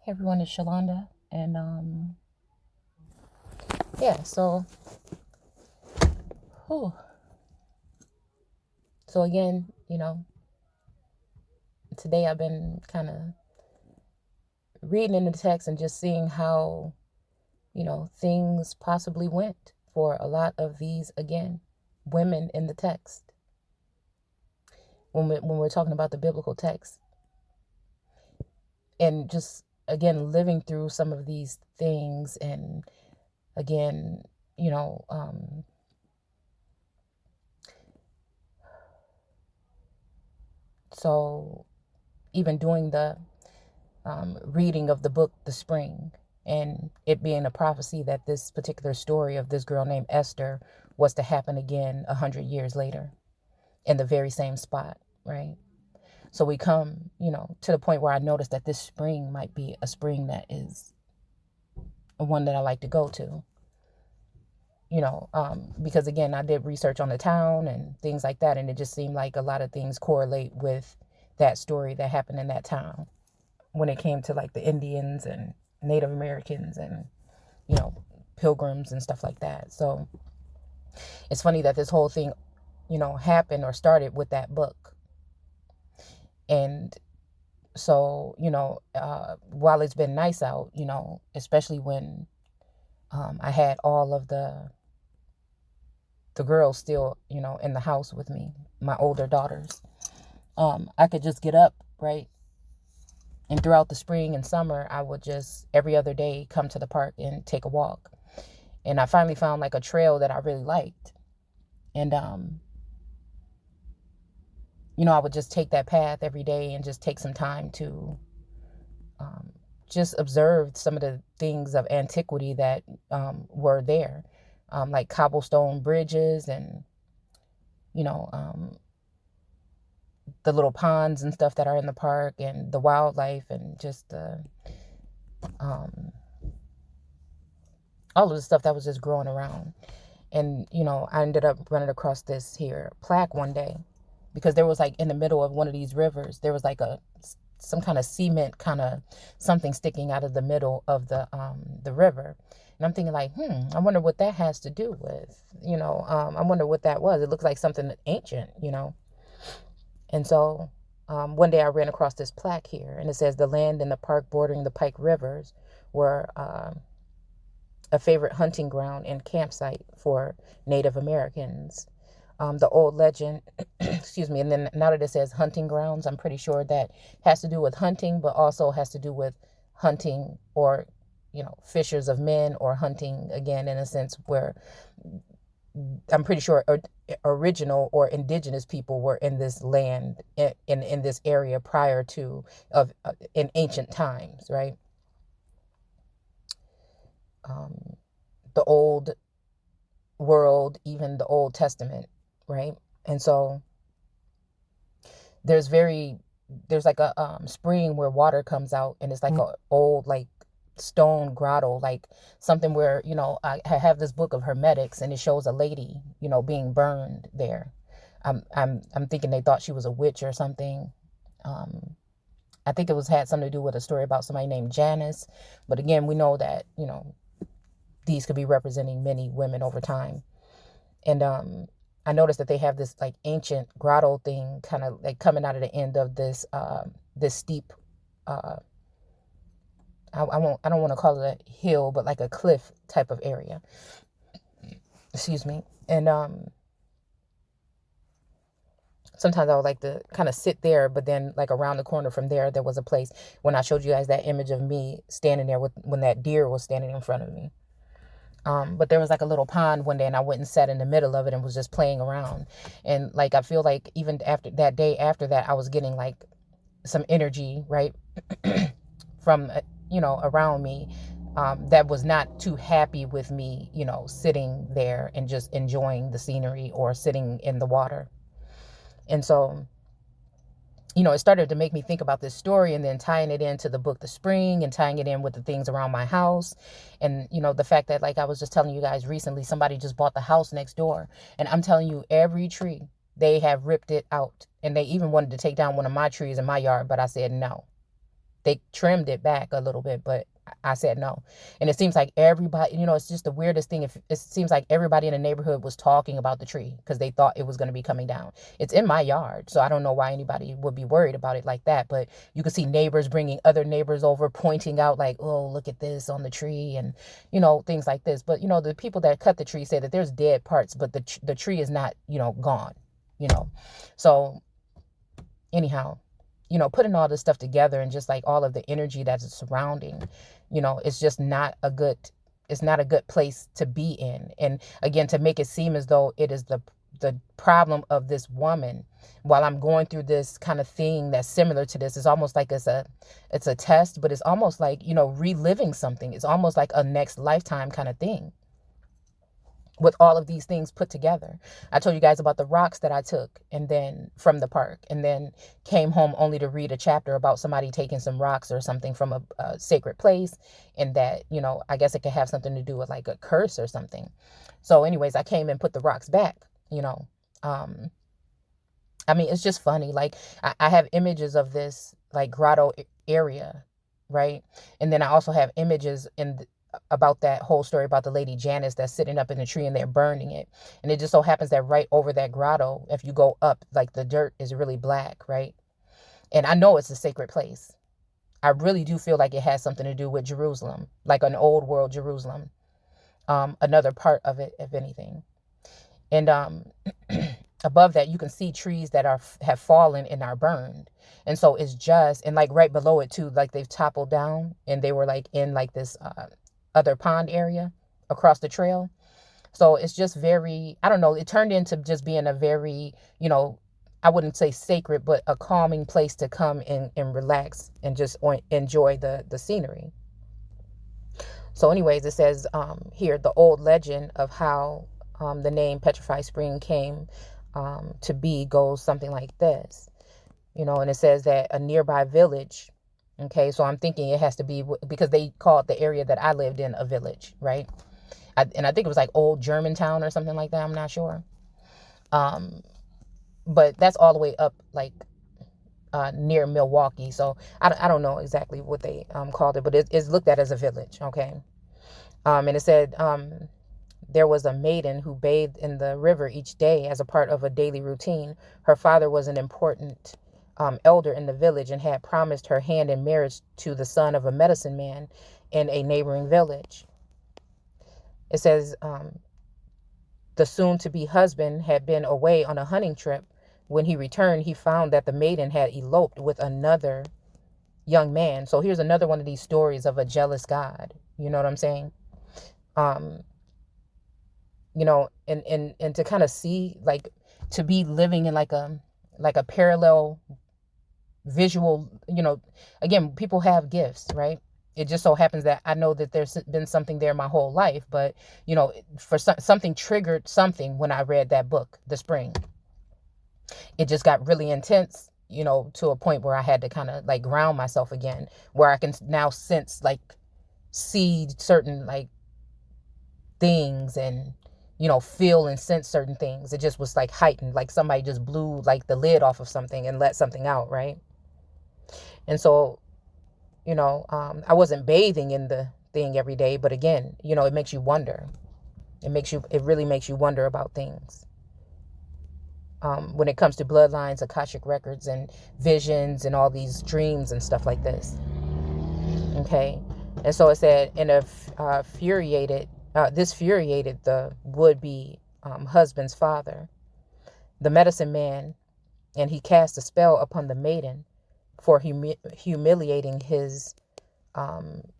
Hey everyone, it's Shalonda, and yeah. Whew. So again, today I've been kind of reading in the text and just seeing how things possibly went for a lot of these again women in the text when we're talking about the biblical text, and just again living through some of these things, and again, you know, um, so even doing the reading of the book The Spring, and it being a prophecy that this particular story of this girl named Esther was to happen again 100 years later in the very same spot, right? So we come, to the point where I noticed that this spring might be a spring that is one that I like to go to, because again, I did research on the town and things like that, and it just seemed like a lot of things correlate with that story that happened in that town when it came to like the Indians and Native Americans and, you know, pilgrims and stuff like that. So it's funny that this whole thing, happened or started with that book. And so, while it's been nice out, especially when I had all of the girls still, in the house with me, my older daughters, I could just get up, right? And throughout the spring and summer, I would just every other day come to the park and take a walk. And I finally found like a trail that I really liked. And I would just take that path every day and just take some time to um, just observe some of the things of antiquity that were there, like cobblestone bridges and, you know, um, the little ponds and stuff that are in the park, and the wildlife, and just um, all of the stuff that was just growing around. And, I ended up running across this here plaque one day, because there was like in the middle of one of these rivers, there was like some kind of cement kind of something sticking out of the middle of the river. And I'm thinking like, I wonder what that has to do with, I wonder what that was. It looks like something ancient. And so one day I ran across this plaque here, and it says the land in the park bordering the Pike Rivers were a favorite hunting ground and campsite for Native Americans. The old legend, excuse me, and then now that it says hunting grounds, I'm pretty sure that has to do with hunting, but also has to do with hunting, or, fishers of men, or hunting again in a sense where I'm pretty sure original or indigenous people were in this land, in this area prior to of in ancient times, right? Um, the old world, even the Old Testament, right? And so there's very there's like a spring where water comes out, and it's like a old like stone grotto, like something where, I have this book of hermetics, and it shows a lady, being burned there. I'm thinking they thought she was a witch or something. um I think it was had something to do with a story about somebody named Janice, but again, we know that, these could be representing many women over time. And I noticed that they have this like ancient grotto thing kind of like coming out of the end of this steep, uh I don't want to call it a hill, but like a cliff type of area. Excuse me. And sometimes I would like to kind of sit there, but then like around the corner from there, there was a place when I showed you guys that image of me standing there with when that deer was standing in front of me. But there was like a little pond one day, and I went and sat in the middle of it and was just playing around. And like I feel like even after that day, after that, I was getting like some energy, right, from around me, that was not too happy with me, sitting there and just enjoying the scenery or sitting in the water. And so, it started to make me think about this story, and then tying it into the book The Spring, and tying it in with the things around my house. And the fact that, like I was just telling you guys recently, somebody just bought the house next door, and I'm telling you, every tree, they have ripped it out, and they even wanted to take down one of my trees in my yard, but I said no. They trimmed it back a little bit, but I said no. And it seems like everybody, it's just the weirdest thing. If it seems like everybody in the neighborhood was talking about the tree because they thought it was going to be coming down. It's in my yard, so I don't know why anybody would be worried about it like that. But you can see neighbors bringing other neighbors over, pointing out like, oh, look at this on the tree, and things like this. But the people that cut the tree say that there's dead parts, but the tree is not gone. So anyhow, putting all this stuff together and just like all of the energy that's surrounding, it's just not a good, it's not a good place to be in. And again, to make it seem as though it is the problem of this woman while I'm going through this kind of thing that's similar to this, it's almost like it's a test, but it's almost like, reliving something. It's almost like a next lifetime kind of thing with all of these things put together. I told you guys about the rocks that I took and then from the park, and then came home only to read a chapter about somebody taking some rocks or something from a sacred place, and that, I guess it could have something to do with like a curse or something. So anyways, I came and put the rocks back. I mean, it's just funny. Like I have images of this like grotto area, right? And then I also have images about that whole story about the lady Janice that's sitting up in the tree and they're burning it. And it just so happens that right over that grotto, if you go up, like the dirt is really black, right? And I know it's a sacred place. I really do feel like it has something to do with Jerusalem, like an old world Jerusalem, another part of it, if anything. And above that, you can see trees that have fallen and are burned. And so it's just, and like right below it too, like they've toppled down and they were like in like this other pond area across the trail. So it's just very, I don't know, it turned into just being a very, I wouldn't say sacred, but a calming place to come and relax and just enjoy the scenery. So anyways, it says here, the old legend of how the name Petrified Spring came to be goes something like this, and it says that a nearby village. Okay, so I'm thinking it has to be because they called the area that I lived in a village, right? And I think it was like old Germantown or something like that. I'm not sure. But that's all the way up like near Milwaukee. So I don't know exactly what they called it, but it's looked at as a village. Okay. And it said there was a maiden who bathed in the river each day as a part of a daily routine. Her father was an important elder in the village and had promised her hand in marriage to the son of a medicine man in a neighboring village. It says the soon-to-be husband had been away on a hunting trip. When he returned, he found that the maiden had eloped with another young man. So here's another one of these stories of a jealous God. You know what I'm saying? And to kind of see, like, to be living in like a parallel visual, again, people have gifts, right? It just so happens that I know that there's been something there my whole life, but for something triggered something when I read that book, The Spring. It just got really intense, to a point where I had to kind of like ground myself again, where I can now sense, like, see certain like things and feel and sense certain things. It just was like heightened, like somebody just blew like the lid off of something and let something out, right? And so I wasn't bathing in the thing every day, but again, it makes you wonder. It really makes you wonder about things. When it comes to bloodlines, Akashic records, and visions, and all these dreams and stuff like this. Okay, and so it said, and this furiated the would-be husband's father, the medicine man, and he cast a spell upon the maiden for humiliating his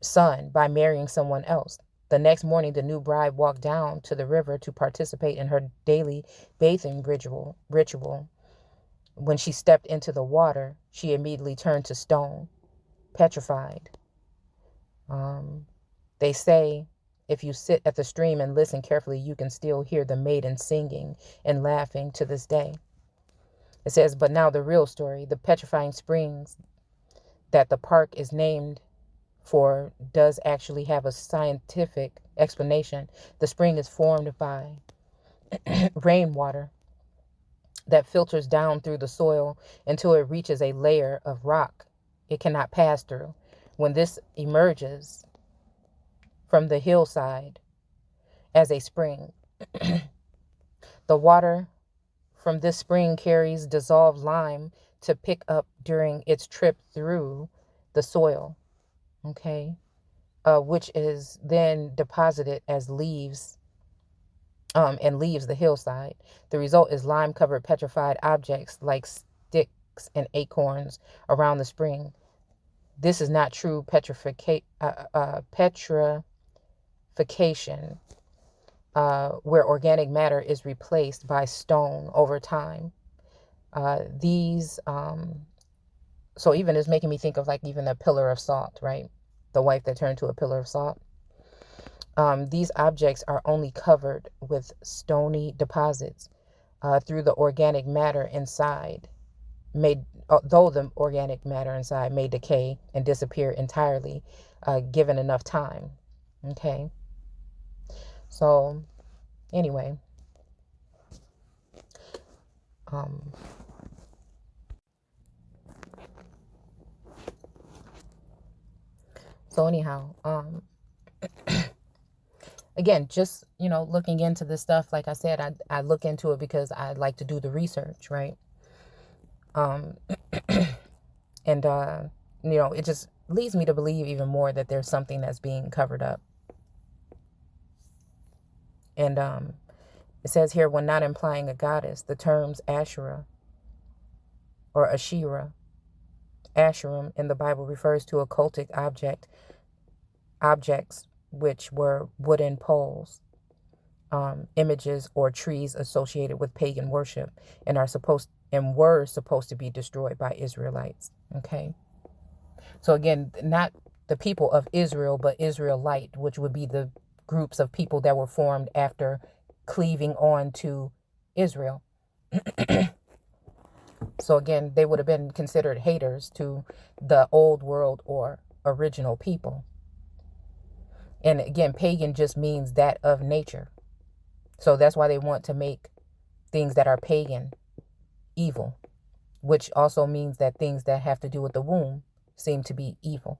son by marrying someone else. The next morning, the new bride walked down to the river to participate in her daily bathing ritual. When she stepped into the water, she immediately turned to stone, petrified. They say if you sit at the stream and listen carefully, you can still hear the maiden singing and laughing to this day. It says, but now the real story, the petrifying springs that the park is named for does actually have a scientific explanation. The spring is formed by rainwater that filters down through the soil until it reaches a layer of rock it cannot pass through. When this emerges from the hillside as a spring, the water from this spring carries dissolved lime to pick up during its trip through the soil, okay, which is then deposited as leaves and leaves the hillside. The result is lime covered petrified objects like sticks and acorns around the spring. This is not true petrification, where organic matter is replaced by stone over time. So even it's making me think of like even a pillar of salt, right? The wife that turned to a pillar of salt. These objects are only covered with stony deposits through the organic matter inside. Though the organic matter inside may decay and disappear entirely, given enough time. Okay. So, anyway, anyhow, again, just, looking into this stuff, like I said, I look into it because I like to do the research, right? And, it just leads me to believe even more that there's something that's being covered up. And it says here, when not implying a goddess, the terms Asherah or Asherah, Asherim in the Bible refers to occultic objects which were wooden poles, images or trees associated with pagan worship and were supposed to be destroyed by Israelites. Okay. So again, not the people of Israel, but Israelite, which would be the groups of people that were formed after cleaving on to Israel. So again, they would have been considered haters to the old world or original people. And again, pagan just means that of nature. So that's why they want to make things that are pagan evil, which also means that things that have to do with the womb seem to be evil.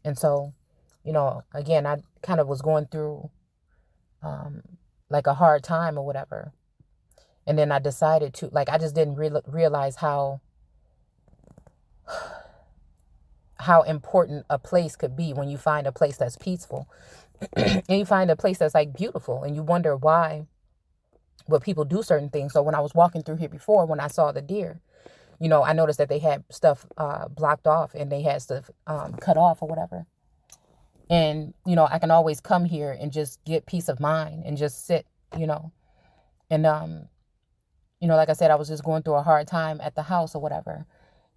And so, again, I kind of was going through like a hard time or whatever. And then I decided to, like, I just didn't realize how important a place could be when you find a place that's peaceful and you find a place that's like beautiful, and you wonder why would people do certain things. So when I was walking through here before, when I saw the deer, I noticed that they had stuff blocked off and they had stuff cut off or whatever. And, I can always come here and just get peace of mind and just sit, and, like I said, I was just going through a hard time at the house or whatever.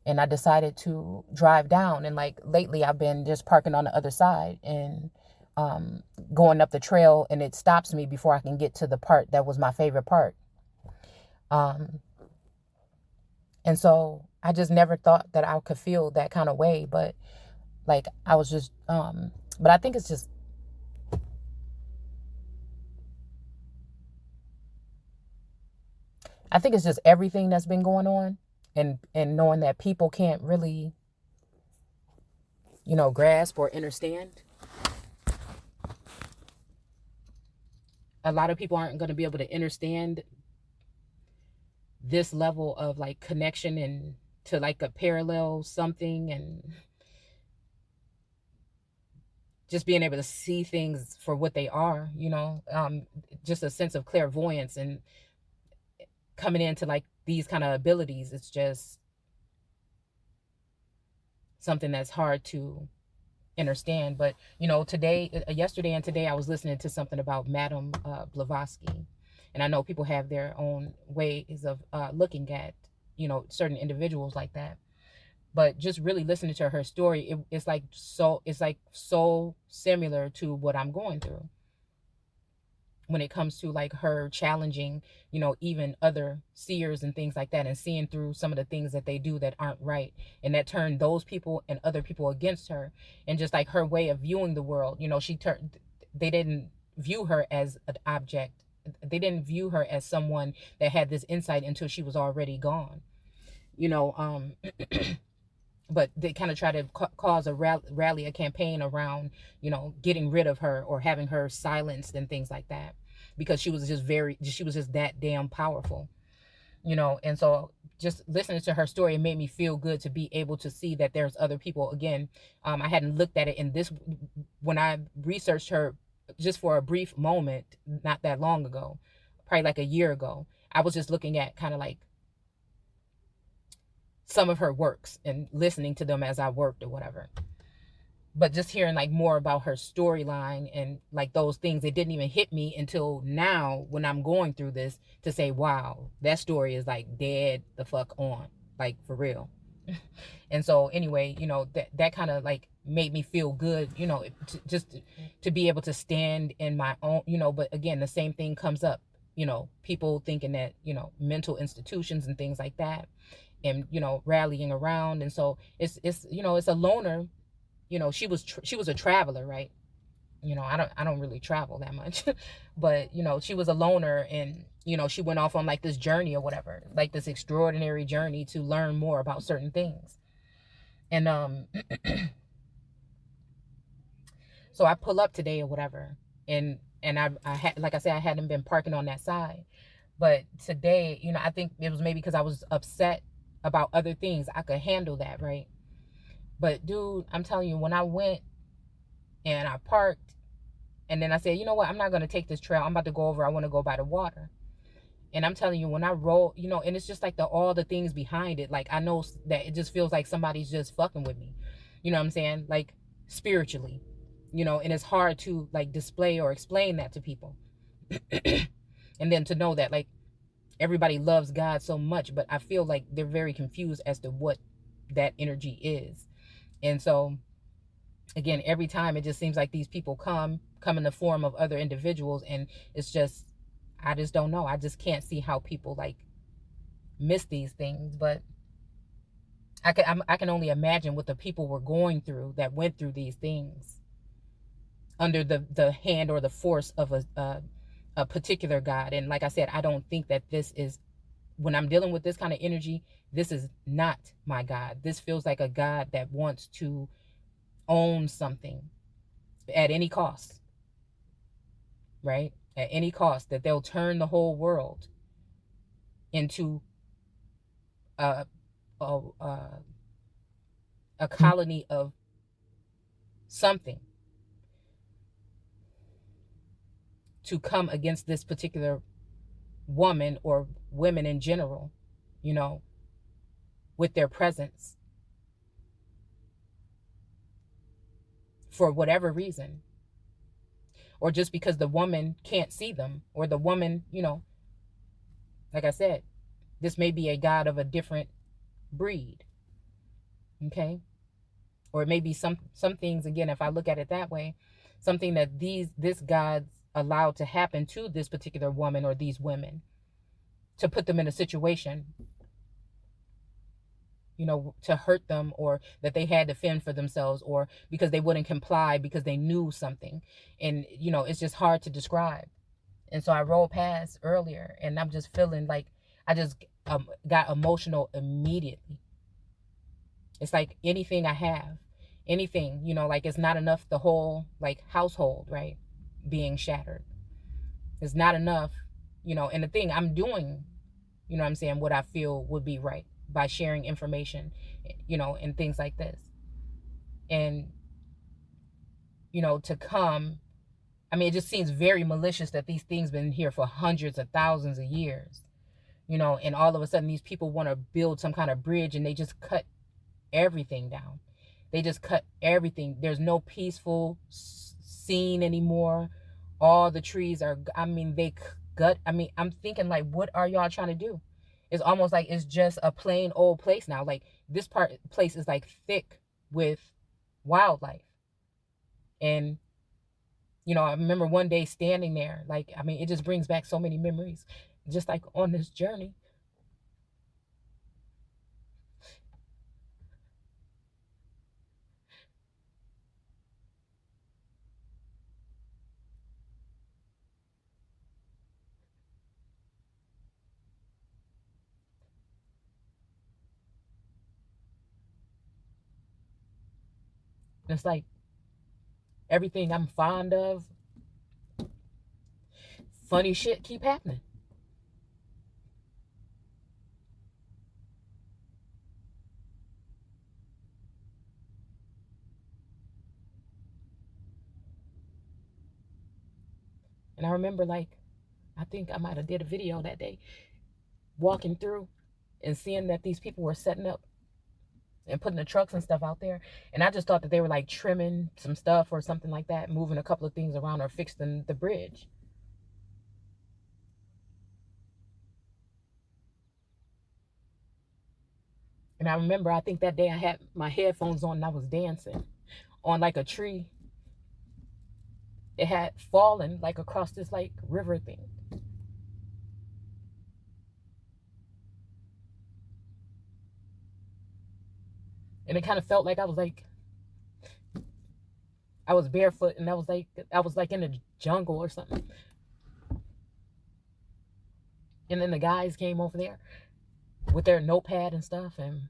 And I decided to drive down. And like lately I've been just parking on the other side and going up the trail, and it stops me before I can get to the part that was my favorite part. And so I just never thought that I could feel that kind of way. But like I was just, but I think it's just, everything that's been going on, and knowing that people can't really, grasp or understand. A lot of people aren't going to be able to understand this level of like connection and to like a parallel something, and just being able to see things for what they are, just a sense of clairvoyance and coming into like these kind of abilities. It's just something that's hard to understand. But yesterday and today I was listening to something about Madame Blavatsky, and I know people have their own ways of looking at certain individuals like that, but just really listening to her story, it's so similar to what I'm going through when it comes to like her challenging, even other seers and things like that, and seeing through some of the things that they do that aren't right, and that turned those people and other people against her. And just like her way of viewing the world, they didn't view her as an object. They didn't view her as someone that had this insight until she was already gone. but they kind of try to cause a rally, a campaign around, getting rid of her or having her silenced and things like that, because she was just that damn powerful. And so just listening to her story, it made me feel good to be able to see that there's other people. Again, I hadn't looked at it in this, when I researched her just for a brief moment, not that long ago, probably like a year ago. I was just looking at kind of like some of her works and listening to them as I worked or whatever. But just hearing like more about her storyline and like those things, it didn't even hit me until now when I'm going through this to say, wow, that story is like dead the fuck on, like for real. And so anyway, that kind of like made me feel good, to be able to stand in my own, but again, the same thing comes up, people thinking that, mental institutions and things like that, and, rallying around. And so it's it's a loner. She was a traveler, right? I don't really travel that much. But she was a loner, and she went off on like this journey or whatever, like this extraordinary journey to learn more about certain things. And so I pull up today or whatever, and I had, like I said, I hadn't been parking on that side. But today, I think it was maybe because I was upset about other things. I could handle that, right? But dude, I'm telling you, when I went and I parked, and then I said, you know what, I'm not going to take this trail. I'm about to go over. I want to go by the water. And I'm telling you, when I roll, and it's just like all the things behind it. Like, I know that it just feels like somebody's just fucking with me. You know what I'm saying? Like, spiritually, and it's hard to like display or explain that to people. And then to know that like everybody loves God so much, but I feel like they're very confused as to what that energy is. And so again, every time it just seems like these people come in the form of other individuals, and it's just, I just don't know. I just can't see how people like miss these things. But I can only imagine what the people were going through that went through these things under the hand or the force of a particular God. And like I said, I don't think that this is, when I'm dealing with this kind of energy, this is not my God. This feels like a God that wants to own something at any cost, right? At any cost, that they'll turn the whole world into a a, a colony of something to come against this particular woman or women in general, you know, with their presence for whatever reason, or just because the woman can't see them, or the woman, like I said, this may be a God of a different breed, okay? Or it may be some things, again, if I look at it that way, something that this God's allowed to happen to this particular woman or these women to put them in a situation, to hurt them, or that they had to fend for themselves, or because they wouldn't comply because they knew something. And it's just hard to describe. And so I rolled past earlier, and I'm just feeling like I just got emotional immediately. It's like anything I have, anything, like it's not enough, the whole like household, right, being shattered. It's not enough, and the thing I'm doing, what I'm saying, what I feel would be right by sharing information, and things like this. And, to come, I mean, it just seems very malicious that these things been here for hundreds of thousands of years, and all of a sudden these people want to build some kind of bridge, and they just cut everything down. They just cut everything. There's no peaceful scene anymore. All the trees are, I mean, they gut. I mean, I'm thinking like, what are y'all trying to do? It's almost like it's just a plain old place now. Like this place is like thick with wildlife. And, I remember one day standing there, like, I mean, it just brings back so many memories, just like on this journey. it's like everything I'm fond of, funny shit keep happening. And I remember, like, I think I might have did a video that day walking through and seeing that these people were setting up and putting the trucks and stuff out there. And I just thought that they were like trimming some stuff or something like that, moving a couple of things around or fixing the bridge. And I remember, I think that day I had my headphones on and I was dancing on like a tree. It had fallen like across this like river thing. And it kind of felt like I was barefoot and I was like in the jungle or something. And then the guys came over there with their notepad and stuff, and